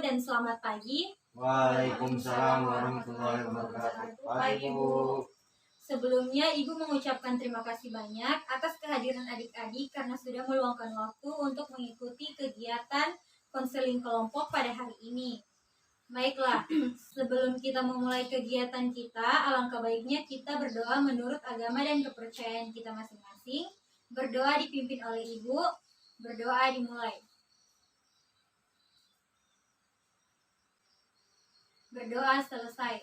dan selamat pagi. Waalaikumsalam warahmatullahi wabarakatuh. Pagi, Bu. Sebelumnya, Ibu mengucapkan terima kasih banyak atas kehadiran adik-adik karena sudah meluangkan waktu untuk mengikuti kegiatan konseling kelompok pada hari ini. Baiklah, sebelum kita memulai kegiatan kita, alangkah baiknya kita berdoa menurut agama dan kepercayaan kita masing-masing. Berdoa dipimpin oleh Ibu. Berdoa dimulai. Berdoa selesai.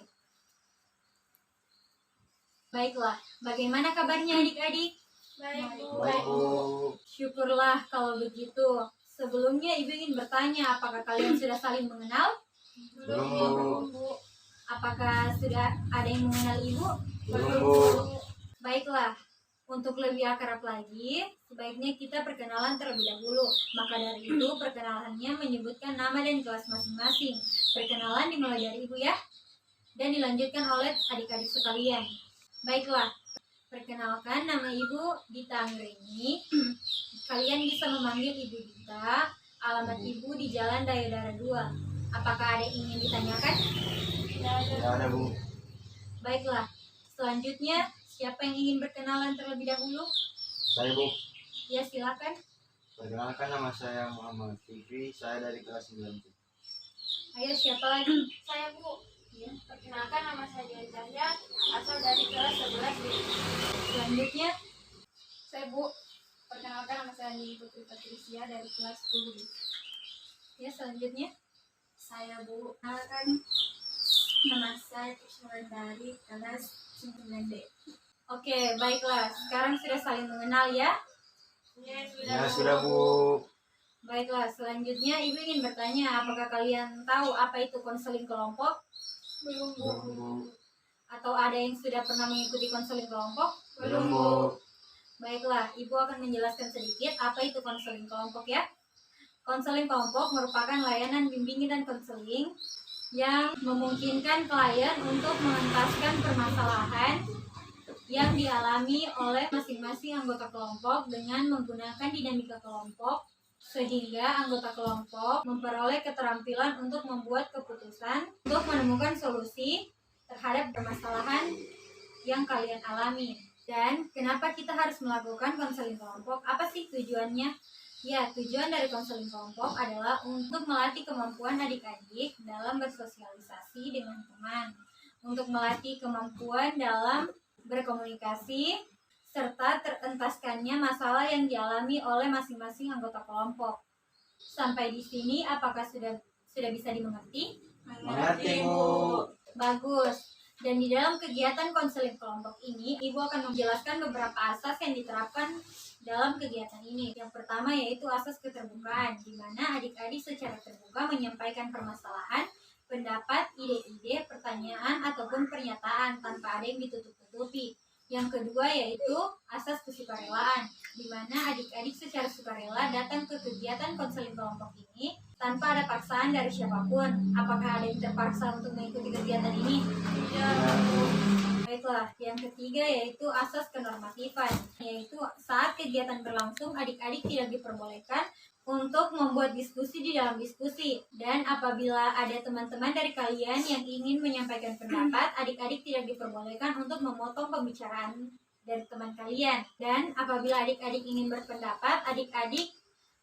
Baiklah, bagaimana kabarnya adik-adik? Baik, Bu. Baik, Bu. Syukurlah kalau begitu. Sebelumnya Ibu ingin bertanya, apakah kalian sudah saling mengenal? Belum, Bu. Apakah sudah ada yang mengenal Ibu? Belum, Bu. Baiklah, untuk lebih akrab lagi, sebaiknya kita perkenalan terlebih dahulu. Maka dari itu, perkenalannya menyebutkan nama dan kelas masing-masing. Perkenalan dimulai dari Ibu ya, dan dilanjutkan oleh adik-adik sekalian. Baiklah, perkenalkan nama Ibu Dita Anggreni. Kalian bisa memanggil Ibu Dita. Alamat Ibu di Jalan Dayodara 2. Apakah ada yang ingin ditanyakan? Tidak ada, Bu. Baiklah, selanjutnya siapa yang ingin berkenalan terlebih dahulu? Saya, Bu. Ya, silakan. Perkenalkan, nama saya Muhammad Fikri. Saya dari kelas 9. Ayo, siapa lagi? Saya, Bu. Perkenalkan, nama saya Dian Cahya, asal dari kelas 11 B. Selanjutnya, Saya, Bu. Perkenalkan, nama saya Nini Putri Patricia dari kelas 10 B. ya selanjutnya. Saya, Bu. Perkenalkan, nama saya Krisna dari kelas 9 B. Oke, baiklah. Sekarang sudah saling mengenal ya. Ya, Ya, sudah, Bu. Baiklah, selanjutnya Ibu ingin bertanya, apakah kalian tahu apa itu konseling kelompok? Belum, Bu. Belum, Bu. Atau ada yang sudah pernah mengikuti konseling kelompok? Belum, Bu. Baiklah, Ibu akan menjelaskan sedikit apa itu konseling kelompok ya. Konseling kelompok merupakan layanan bimbingan dan konseling yang memungkinkan klien untuk mengentaskan permasalahan yang dialami oleh masing-masing anggota kelompok dengan menggunakan dinamika kelompok, sehingga anggota kelompok memperoleh keterampilan untuk membuat keputusan untuk menemukan solusi terhadap permasalahan yang kalian alami. Dan kenapa kita harus melakukan konseling kelompok? Apa sih tujuannya? Ya, tujuan dari konseling kelompok adalah untuk melatih kemampuan adik-adik dalam bersosialisasi dengan teman, untuk melatih kemampuan dalam berkomunikasi, serta terentaskannya masalah yang dialami oleh masing-masing anggota kelompok. Sampai di sini, apakah sudah bisa dimengerti? Mengerti, Bu. Bagus. Dan di dalam kegiatan konseling kelompok ini, Ibu akan menjelaskan beberapa asas yang diterapkan dalam kegiatan ini. Yang pertama yaitu asas keterbukaan, di mana adik-adik secara terbuka menyampaikan permasalahan, pendapat, ide-ide, pertanyaan, ataupun pernyataan tanpa ada yang ditutup-tutupi. Yang kedua yaitu asas kesukarelaan, di mana adik-adik secara sukarela datang ke kegiatan konseling kelompok ini tanpa ada paksaan dari siapapun. Apakah ada yang terpaksa untuk mengikuti kegiatan ini? Ya, Baiklah, yang ketiga yaitu asas kenormatifan, yaitu saat kegiatan berlangsung adik-adik tidak diperbolehkan untuk membuat diskusi di dalam diskusi. Dan apabila ada teman-teman dari kalian yang ingin menyampaikan pendapat, adik-adik tidak diperbolehkan untuk memotong pembicaraan dari teman kalian. Dan apabila adik-adik ingin berpendapat, adik-adik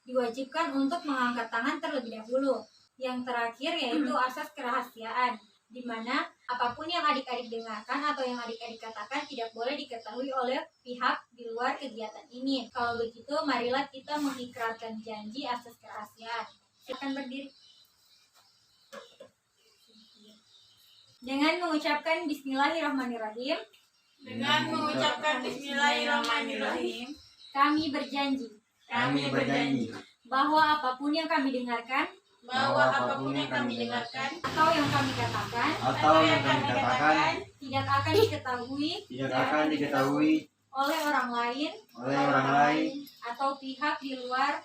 diwajibkan untuk mengangkat tangan terlebih dahulu. Yang terakhir yaitu asas kerahasiaan, di mana apapun yang adik-adik dengarkan atau yang adik-adik katakan tidak boleh diketahui oleh pihak di luar kegiatan ini. Kalau begitu, marilah kita mengikrarkan janji asas kerahasiaan. Silakan berdiri. Dengan mengucapkan Bismillahirrahmanirrahim, dengan mengucapkan Bismillahirrahmanirrahim, kami berjanji Kami berjanji bahwa apapun yang kami dengarkan bahwa apapun yang kami dengarkan atau yang kami katakan atau yang kami katakan tidak akan diketahui tidak akan diketahui oleh orang lain oleh orang lain atau pihak di luar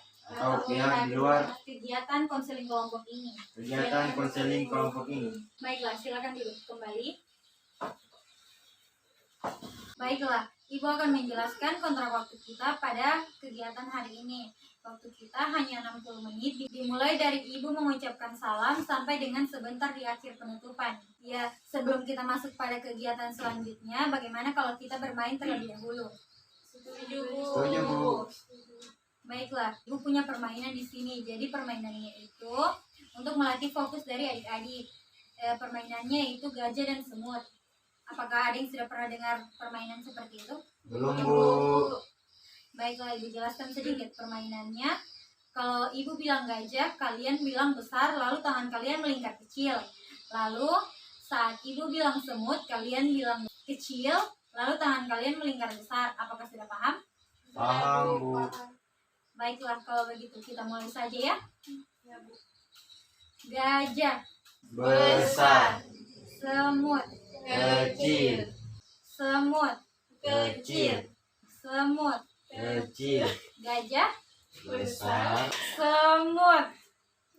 kegiatan konseling kelompok ini. kegiatan konseling kelompok ini. Baiklah, silakan duduk kembali. Baiklah, Ibu akan menjelaskan kontrak waktu kita pada kegiatan hari ini. Waktu kita hanya 60 menit, dimulai dari ibu mengucapkan salam sampai dengan sebentar di akhir penutupan. Ya, sebelum kita masuk pada kegiatan selanjutnya, bagaimana kalau kita bermain terlebih dahulu? Setuju, Bu. Setuju, Bu. Baiklah, ibu punya permainan di sini. Jadi permainannya itu untuk melatih fokus dari adik-adik. Permainannya itu gajah dan semut. Apakah ada yang sudah pernah dengar permainan seperti itu? Belum, Bu. Baiklah, ibu jelaskan sedikit permainannya. Kalau ibu bilang gajah, kalian bilang besar, lalu tangan kalian melingkar kecil. Lalu saat ibu bilang semut, kalian bilang kecil, lalu tangan kalian melingkar besar. Apakah sudah paham? Paham, Bu. Baiklah, kalau begitu kita mulai saja ya. Ya, Bu. Gajah, Besar, semut, kecil, semut, kecil, semut, kecil, gajah, besar, semut.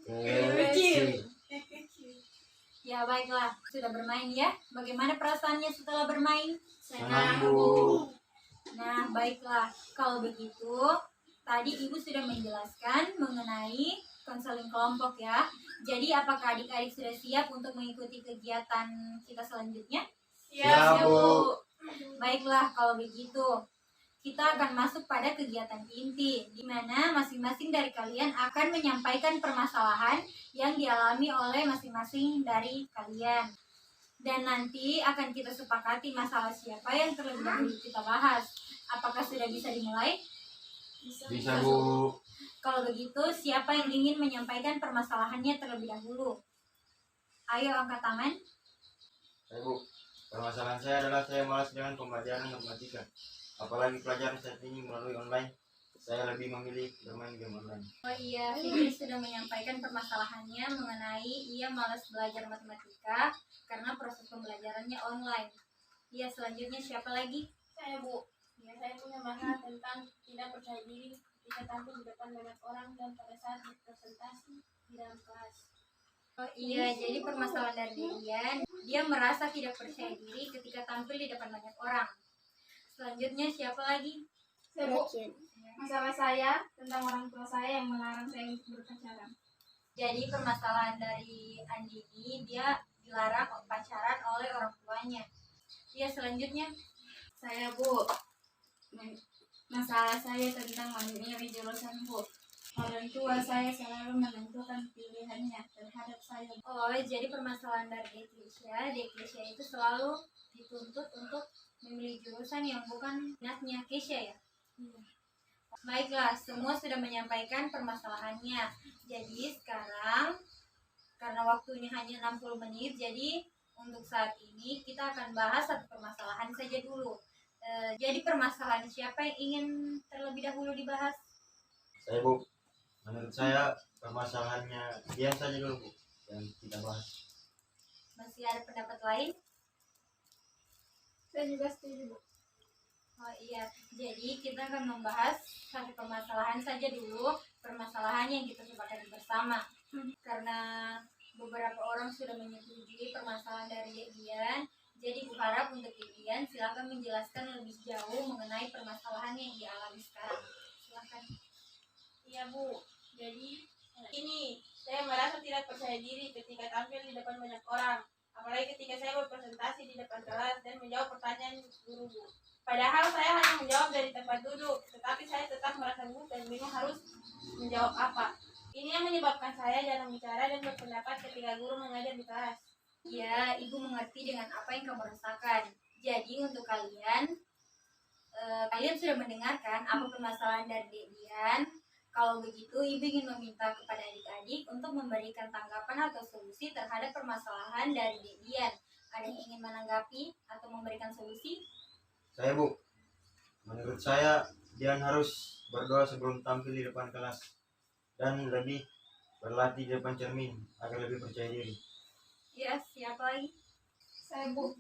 kecil. Ya baiklah, sudah bermain ya. Bagaimana perasaannya setelah bermain? Senang, Bu. Nah, baiklah. Kalau begitu, tadi ibu sudah menjelaskan mengenai konseling kelompok ya. Jadi apakah adik-adik sudah siap untuk mengikuti kegiatan kita selanjutnya? Siap, Bu. Baiklah, kalau begitu kita akan masuk pada kegiatan inti, di mana masing-masing dari kalian akan menyampaikan permasalahan yang dialami oleh masing-masing dari kalian. Dan nanti akan kita sepakati masalah siapa yang terlebih dahulu kita bahas. Apakah sudah bisa dimulai? Bisa, Bu. Kalau begitu, siapa yang ingin menyampaikan permasalahannya terlebih dahulu? Ayo angkat tangan. Saya, Bu. Permasalahan saya adalah saya malas dengan pembelajaran matematika. Apalagi pelajaran saat ini melalui online. Saya lebih memilih bermain game online. Oh iya, Fitri sudah menyampaikan permasalahannya mengenai ia malas belajar matematika karena proses pembelajarannya online. Iya, selanjutnya siapa lagi? Saya, Bu. Ya, saya punya masalah tentang tidak percaya diri ketika tampil di depan banyak orang dan pada saat berpresentasi di dalam kelas. Oh iya, jadi permasalahan dari dia merasa tidak percaya diri ketika tampil di depan banyak orang. Selanjutnya siapa lagi? Saya, Bu. Masalah saya tentang orang tua saya yang melarang saya untuk berpacaran. Jadi permasalahan dari Andi ini, dia dilarang pacaran oleh orang tuanya. Iya, selanjutnya Saya, Bu. Masalah saya tentang memilih jurusan, Bu. Orang tua saya selalu menentukan pilihannya terhadap saya. oh, jadi permasalahan dari Dekesha itu selalu dituntut untuk memilih jurusan yang bukan minatnya Kesha ya. Baiklah, semua sudah menyampaikan permasalahannya. Jadi sekarang karena waktunya hanya 60 menit, jadi untuk saat ini kita akan bahas satu permasalahan saja dulu. Jadi permasalahan siapa yang ingin terlebih dahulu dibahas? Saya, Bu. Menurut saya permasalahannya diam saja dulu, Bu, yang kita bahas. Masih ada pendapat lain? Saya juga setuju, Bu. Oh iya, jadi kita akan membahas satu permasalahan saja dulu, permasalahan yang kita sepakati bersama. Karena beberapa orang sudah menyetujui permasalahan dari Dian, jadi Bu harap untuk Dian silakan menjelaskan lebih jauh mengenai permasalahan yang dialami sekarang. Silakan. Iya, Bu. Jadi ini saya merasa tidak percaya diri ketika tampil di depan banyak orang, apalagi ketika saya berpresentasi di depan kelas dan menjawab pertanyaan guru, Bu. Padahal saya hanya menjawab dari tempat duduk, tetapi saya tetap merasa gugup dan bingung harus menjawab apa. Ini yang menyebabkan saya jarang bicara dan berpendapat ketika guru mengajar di kelas. Ya, Ibu mengerti dengan apa yang kamu rasakan. Jadi untuk kalian, kalian sudah mendengarkan apa permasalahan dari Dian. Kalau begitu, Ibu ingin meminta kepada adik-adik untuk memberikan tanggapan atau solusi terhadap permasalahan dari Dian. Ada yang ingin menanggapi atau memberikan solusi? Saya, Bu. Menurut saya Dian harus berdoa sebelum tampil di depan kelas dan lebih berlatih di depan cermin agar lebih percaya diri. Ya, siapa lagi? Saya, Bu.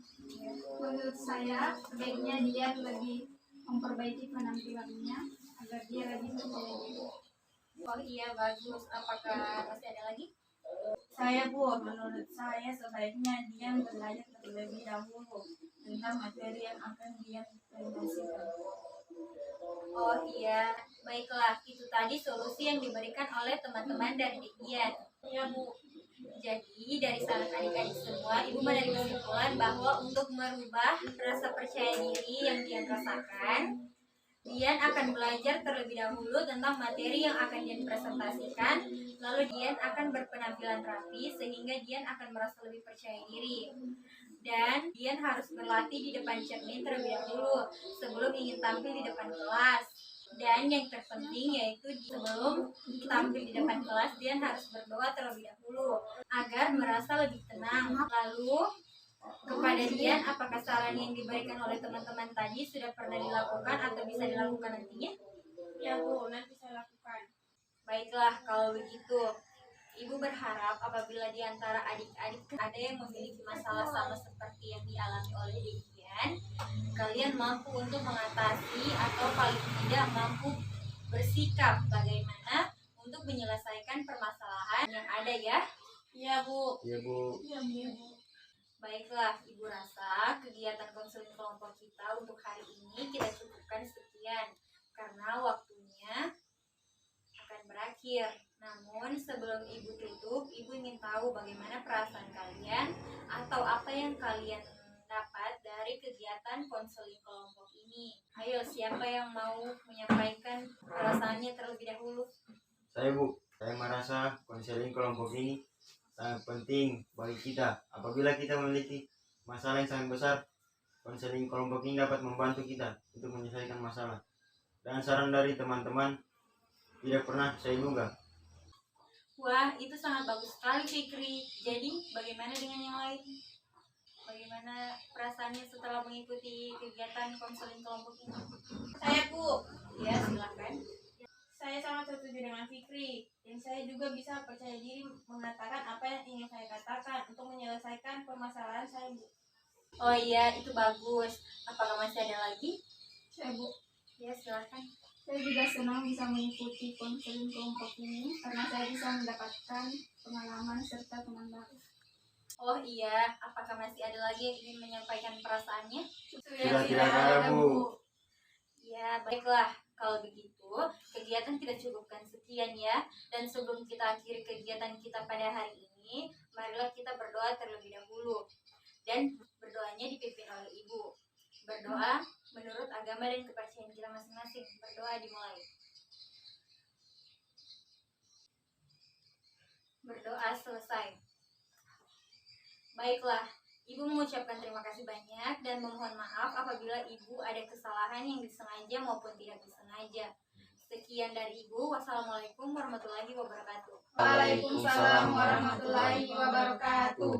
Menurut saya sebaiknya dia lebih memperbaiki penampilannya agar dia lebih percaya diri. Oh iya, bagus. Apakah masih ada lagi? Saya, Bu, menurut saya sebaiknya dia belajar terlebih dahulu tentang materi yang akan dia presentasikan. Oh iya, Baiklah, itu tadi solusi yang diberikan oleh teman-teman dari Dian. Iya Bu. Jadi dari saran adik-adik semua, Ibu menarik kesimpulan bahwa untuk merubah rasa percaya diri yang Dian rasakan, Dian akan belajar terlebih dahulu tentang materi yang akan Dian presentasikan, lalu Dian akan berpenampilan rapi sehingga Dian akan merasa lebih percaya diri. Dan Dian harus berlatih di depan cermin terlebih dahulu sebelum ingin tampil di depan kelas. Dan yang terpenting yaitu sebelum tampil di depan kelas, Dian harus berdoa terlebih dahulu agar merasa lebih tenang. Lalu kepada Dian, apakah saran yang diberikan oleh teman-teman tadi sudah pernah dilakukan atau bisa dilakukan nantinya? Ya Bu, nanti saya lakukan. Baiklah, kalau begitu Ibu berharap apabila di antara adik-adik ada yang memiliki masalah sama seperti yang dialami oleh Dian, kalian mampu untuk mengatasi atau paling tidak mampu bersikap bagaimana untuk menyelesaikan permasalahan yang ada ya. Iya Bu. Iya Bu. Iya Bu. Baiklah, Ibu rasa kegiatan konseling kelompok kita untuk hari ini kita cukupkan sekian karena waktunya akan berakhir. Namun sebelum Ibu tutup, Ibu ingin tahu bagaimana perasaan kalian atau apa yang kalian dapat dari kegiatan konseling kelompok ini. Ayo, siapa yang mau menyampaikan perasaannya terlebih dahulu? Saya Bu, saya merasa konseling kelompok ini sangat penting bagi kita. Apabila kita memiliki masalah yang sangat besar, konseling kelompok ini dapat membantu kita untuk menyelesaikan masalah. Dan saran dari teman-teman tidak pernah saya duga. Wah, itu sangat bagus sekali Fikri. Jadi, bagaimana dengan yang lain? Bagaimana perasaannya setelah mengikuti kegiatan konseling kelompok ini? Saya Bu. Ya, silakan. Saya sangat setuju dengan Fikri, dan saya juga bisa percaya diri mengatakan apa yang ingin saya katakan untuk menyelesaikan permasalahan saya, Bu. Oh iya, itu bagus. Apakah masih ada lagi? Saya Bu. Ya, silakan. Saya juga senang bisa mengikuti konseling kelompok ini karena saya bisa mendapatkan pengalaman serta teman baru. Oh iya, apakah masih ada lagi yang ingin menyampaikan perasaannya? Sudah tidak ada Bu. Ya, baiklah. Kalau begitu, kegiatan kita cukupkan sekian ya. Dan sebelum kita akhiri kegiatan kita pada hari ini, marilah kita berdoa terlebih dahulu. Dan berdoanya dipimpin oleh Ibu. Berdoa menurut agama dan kepercayaan kita masing-masing. Berdoa dimulai. Berdoa selesai. Baiklah, Ibu mengucapkan terima kasih banyak dan memohon maaf apabila Ibu ada kesalahan yang disengaja maupun tidak disengaja. Sekian dari Ibu. Wassalamualaikum warahmatullahi wabarakatuh. Waalaikumsalam warahmatullahi wabarakatuh.